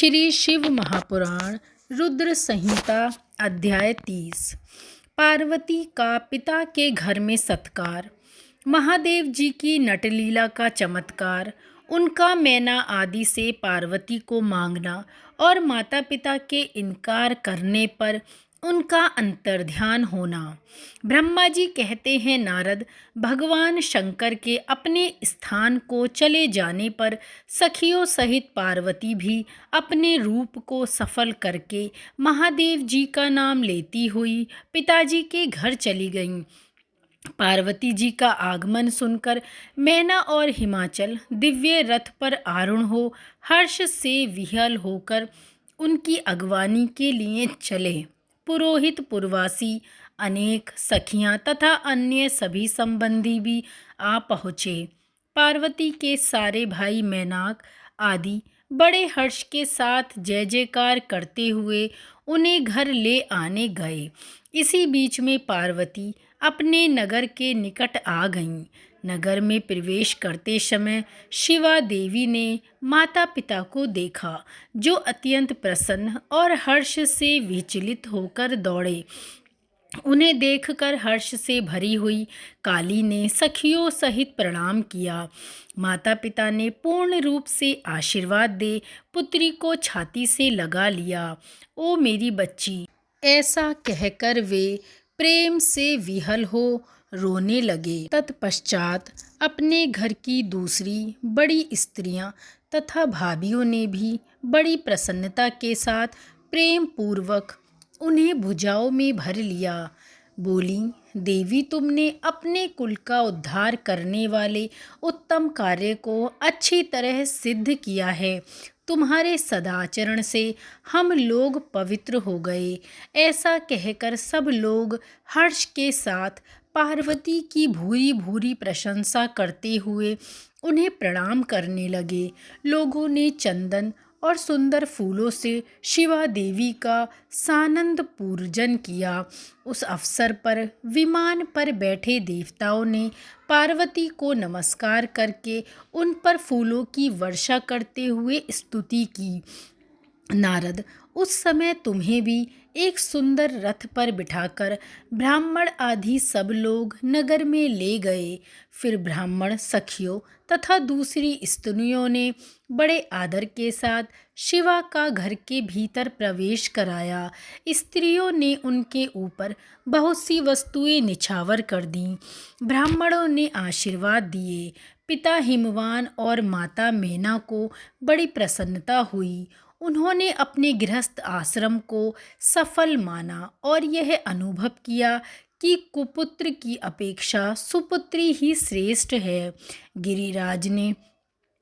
श्री शिव महापुराण रुद्र संहिता अध्याय 30। पार्वती का पिता के घर में सत्कार। महादेव जी की नटलीला का चमत्कार, उनका मैना आदि से पार्वती को मांगना और माता पिता के इनकार करने पर उनका अंतर्ध्यान होना। ब्रह्मा जी कहते हैं, नारद, भगवान शंकर के अपने स्थान को चले जाने पर सखियों सहित पार्वती भी अपने रूप को सफल करके महादेव जी का नाम लेती हुई पिताजी के घर चली गईं। पार्वती जी का आगमन सुनकर मैना और हिमाचल दिव्य रथ पर आरूढ़ हो हर्ष से विह्वल होकर उनकी अगवानी के लिए चले। पुरोहित, पुरवासी, अनेक सखियां तथा अन्य सभी संबंधी भी आ पहुँचे। पार्वती के सारे भाई मैनाक आदि बड़े हर्ष के साथ जय जयकार करते हुए उन्हें घर ले आने गए। इसी बीच में पार्वती अपने नगर के निकट आ गईं। नगर में प्रवेश करते समय शिवा देवी ने माता पिता को देखा, जो अत्यंत प्रसन्न और हर्ष से विचलित होकर दौड़े। उन्हें देखकर हर्ष से भरी हुई काली ने सखियों सहित प्रणाम किया। माता पिता ने पूर्ण रूप से आशीर्वाद दे पुत्री को छाती से लगा लिया। ओ मेरी बच्ची, ऐसा कहकर वे प्रेम से विह्वल हो रोने लगे। तत्पश्चात अपने घर की दूसरी बड़ी स्त्रियां तथा भाभियों ने भी बड़ी प्रसन्नता के साथ प्रेम पूर्वक उन्हें भुजाओं में भर लिया। बोली, देवी, तुमने अपने कुल का उद्धार करने वाले उत्तम कार्य को अच्छी तरह सिद्ध किया है। तुम्हारे सदाचरण से हम लोग पवित्र हो गए। ऐसा कहकर सब लोग हर्ष के साथ पार्वती की भूरी भूरी प्रशंसा करते हुए उन्हें प्रणाम करने लगे। लोगों ने चंदन और सुंदर फूलों से शिवा देवी का सानंद पूजन किया। उस अवसर पर विमान पर बैठे देवताओं ने पार्वती को नमस्कार करके उन पर फूलों की वर्षा करते हुए स्तुति की। नारद, उस समय तुम्हें भी एक सुंदर रथ पर बिठाकर ब्राह्मण आदि सब लोग नगर में ले गए। फिर ब्राह्मण सखियों तथा दूसरी स्त्रियों ने बड़े आदर के साथ शिवा का घर के भीतर प्रवेश कराया। स्त्रियों ने उनके ऊपर बहुत सी वस्तुएं निछावर कर दीं। ब्राह्मणों ने आशीर्वाद दिए। पिता हिमवान और माता मैना को बड़ी प्रसन्नता हुई। उन्होंने अपने गृहस्थ आश्रम को सफल माना और यह अनुभव किया कि कुपुत्र की अपेक्षा सुपुत्री ही श्रेष्ठ है। गिरिराज ने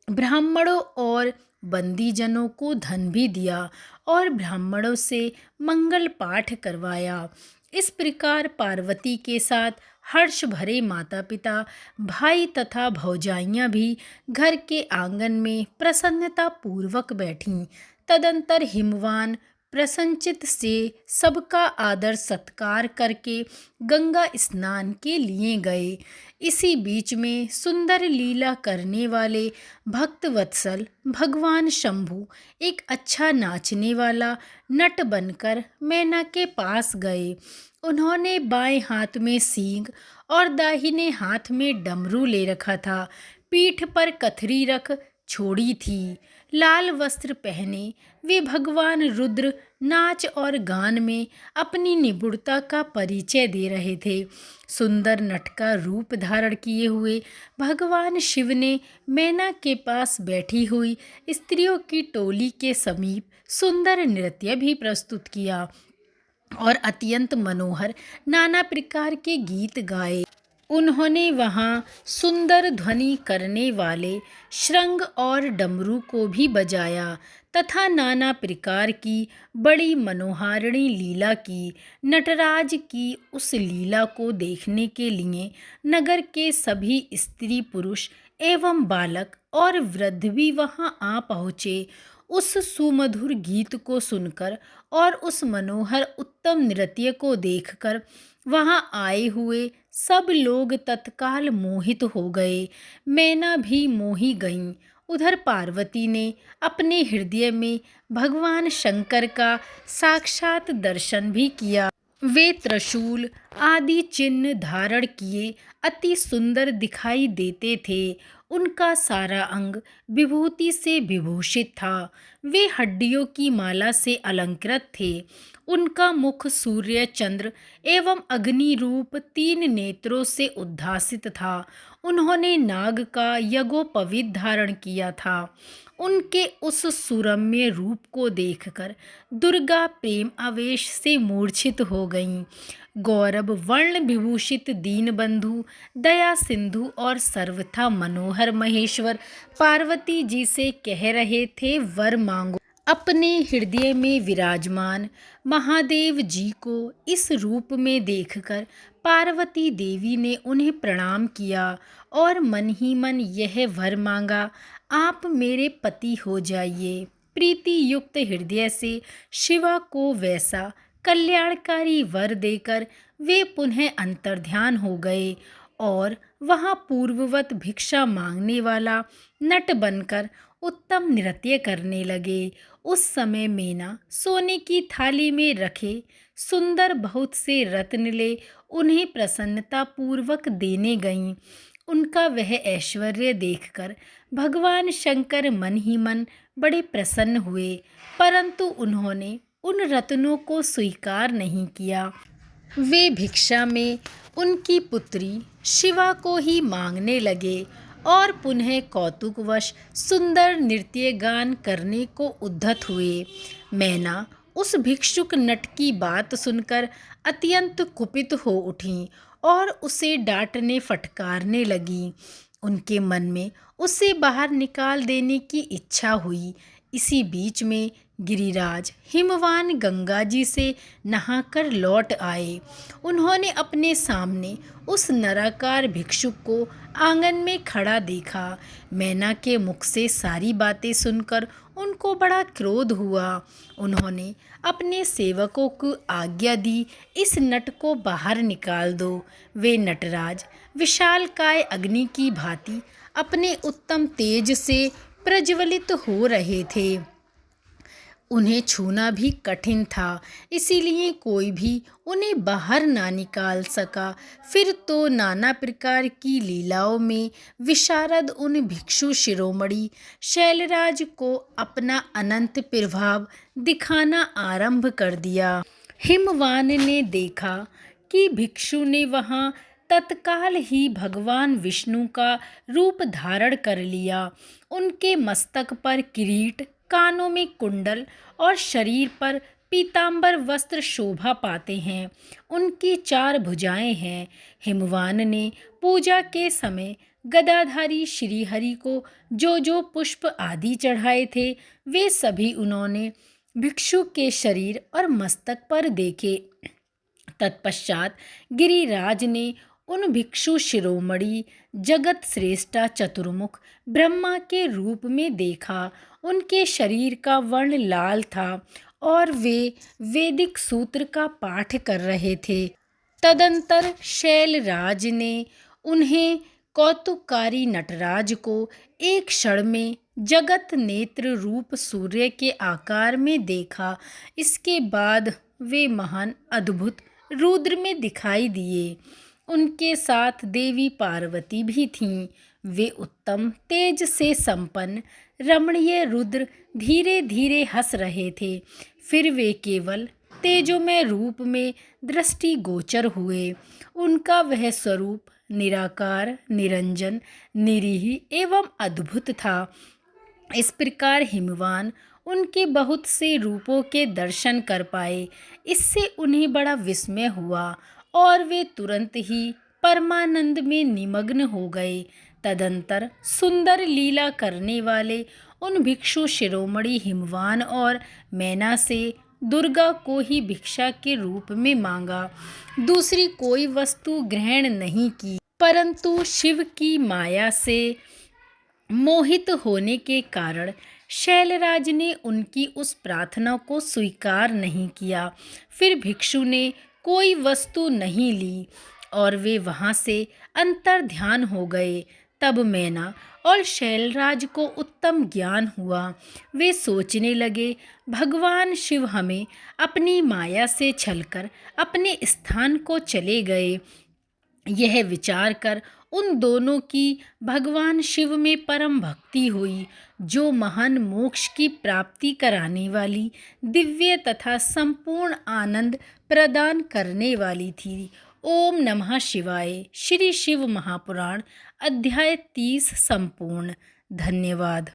ब्राह्मणों और बंदीजनों को धन भी दिया और ब्राह्मणों से मंगल पाठ करवाया। इस प्रकार पार्वती के साथ हर्ष भरे माता पिता, भाई तथा भौजाइयाँ भी घर के आंगन में प्रसन्नता पूर्वक बैठीं। तदंतर हिमवान प्रसन्नचित्त से सबका आदर सत्कार करके गंगा स्नान के लिए गए। इसी बीच में सुंदर लीला करने वाले भक्त वत्सल भगवान शंभु एक अच्छा नाचने वाला नट बनकर मैना के पास गए। उन्होंने बाएं हाथ में सींग और दाहिने हाथ में डमरू ले रखा था। पीठ पर कथरी रख छोड़ी थी। लाल वस्त्र पहने वे भगवान रुद्र नाच और गान में अपनी निपुणता का परिचय दे रहे थे। सुंदर नट का रूप धारण किए हुए भगवान शिव ने मैना के पास बैठी हुई स्त्रियों की टोली के समीप सुंदर नृत्य भी प्रस्तुत किया और अत्यंत मनोहर नाना प्रकार के गीत गाए। उन्होंने वहाँ सुंदर ध्वनि करने वाले शृंग और डमरू को भी बजाया तथा नाना प्रकार की बड़ी मनोहारिणी लीला की। नटराज की उस लीला को देखने के लिए नगर के सभी स्त्री पुरुष एवं बालक और वृद्ध भी वहाँ आ पहुँचे। उस सुमधुर गीत को सुनकर और उस मनोहर उत्तम नृत्य को देखकर वहाँ आए हुए सब लोग तत्काल मोहित हो गए। मैना भी मोही गईं। उधर पार्वती ने अपने हृदय में भगवान शंकर का साक्षात दर्शन भी किया। वे त्रिशूल आदि चिन्ह धारण किए अति सुंदर दिखाई देते थे। उनका सारा अंग विभूति से विभूषित था। वे हड्डियों की माला से अलंकृत थे। उनका मुख सूर्य, चंद्र एवं अग्नि रूप 3 नेत्रों से उद्भासित था। उन्होंने नाग का यज्ञोपवीत धारण किया था। उनके उस सुरम्य रूप को देखकर दुर्गा प्रेम आवेश से मूर्छित हो गईं। गौरव वर्ण विभूषित दीनबंधु, दया सिंधु और सर्वथा मनोहर महेश्वर पार्वती जी से कह रहे थे, वर मांगो। अपने हृदय में विराजमान महादेव जी को इस रूप में देखकर पार्वती देवी ने उन्हें प्रणाम किया और मन ही मन यह वर मांगा, आप मेरे पति हो जाइए। प्रीति युक्त हृदय से शिवा को वैसा कल्याणकारी वर देकर वे पुनः अंतर्ध्यान हो गए और वहाँ पूर्ववत भिक्षा मांगने वाला नट बनकर उत्तम नृत्य करने लगे। उस समय मैना सोने की थाली में रखे सुंदर बहुत से रत्न ले उन्हें प्रसन्नता पूर्वक देने गईं। उनका वह ऐश्वर्य देखकर भगवान शंकर मन ही मन बड़े प्रसन्न हुए, परंतु उन्होंने उन रत्नों को स्वीकार नहीं किया। वे भिक्षा में उनकी पुत्री शिवा को ही मांगने लगे और पुनः कौतुकवश सुंदर नृत्य गान करने को उद्धत हुए। मैना उस भिक्षुक नट की बात सुनकर अत्यंत कुपित हो उठी और उसे डांटने फटकारने लगी। उनके मन में उसे बाहर निकाल देने की इच्छा हुई। इसी बीच में गिरिराज हिमवान गंगा जी से नहाकर लौट आए। उन्होंने अपने सामने उस नराकार भिक्षुक को आंगन में खड़ा देखा। मैना के मुख से सारी बातें सुनकर उनको बड़ा क्रोध हुआ। उन्होंने अपने सेवकों को आज्ञा दी, इस नट को बाहर निकाल दो। वे नटराज विशालकाय अग्नि की भांति अपने उत्तम तेज से प्रज्वलित हो रहे थे। उन्हें छूना भी कठिन था, इसीलिए कोई भी उन्हें बाहर ना निकाल सका। फिर तो नाना प्रकार की लीलाओं में विशारद उन भिक्षु शिरोमणि शैलराज को अपना अनंत प्रभाव दिखाना आरंभ कर दिया। हिमवान ने देखा कि भिक्षु ने वहाँ तत्काल ही भगवान विष्णु का रूप धारण कर लिया। उनके मस्तक पर किरीट, कानों में कुंडल और शरीर पर पीतांबर वस्त्र शोभा पाते हैं। उनकी 4 भुजाएं हैं। हिमवान ने पूजा के समय गदाधारी श्रीहरि को जो जो पुष्प आदि चढ़ाए थे, वे सभी उन्होंने भिक्षु के शरीर और मस्तक पर देखे। तत्पश्चात गिरिराज ने उन भिक्षु शिरोमणि जगत श्रेष्ठा चतुर्मुख ब्रह्मा के रूप में देखा। उनके शरीर का वर्ण लाल था और वे वैदिक सूत्र का पाठ कर रहे थे। तदंतर शैलराज ने उन्हें कौतुककारी नटराज को एक क्षण में जगत नेत्र रूप सूर्य के आकार में देखा। इसके बाद वे महान अद्भुत रुद्र में दिखाई दिए। उनके साथ देवी पार्वती भी थीं। वे उत्तम तेज से संपन्न रमणीय रुद्र धीरे धीरे हंस रहे थे। फिर वे केवल तेजोमय रूप में दृष्टि गोचर हुए। उनका वह स्वरूप निराकार, निरंजन, निरीह एवं अद्भुत था। इस प्रकार हिमवान उनके बहुत से रूपों के दर्शन कर पाए। इससे उन्हें बड़ा विस्मय हुआ और वे तुरंत ही परमानंद में निमग्न हो गए। तदंतर सुंदर लीला करने वाले उन भिक्षु शिरोमणि हिमवान और मैना से दुर्गा को ही भिक्षा के रूप में मांगा। दूसरी कोई वस्तु ग्रहण नहीं की, परंतु शिव की माया से मोहित होने के कारण शैलराज ने उनकी उस प्रार्थना को स्वीकार नहीं किया। फिर भिक्षु ने कोई वस्तु नहीं ली और वे वहाँ से अंतर्ध्यान हो गए। तब मैना और शैलराज को उत्तम ज्ञान हुआ। वे सोचने लगे, भगवान शिव हमें अपनी माया से छलकर अपने स्थान को चले गए। यह विचार कर उन दोनों की भगवान शिव में परम भक्ति हुई, जो महान मोक्ष की प्राप्ति कराने वाली, दिव्य तथा संपूर्ण आनंद प्रदान करने वाली थी। ओम नमः शिवाय। श्री शिव महापुराण अध्याय 30 संपूर्ण। धन्यवाद।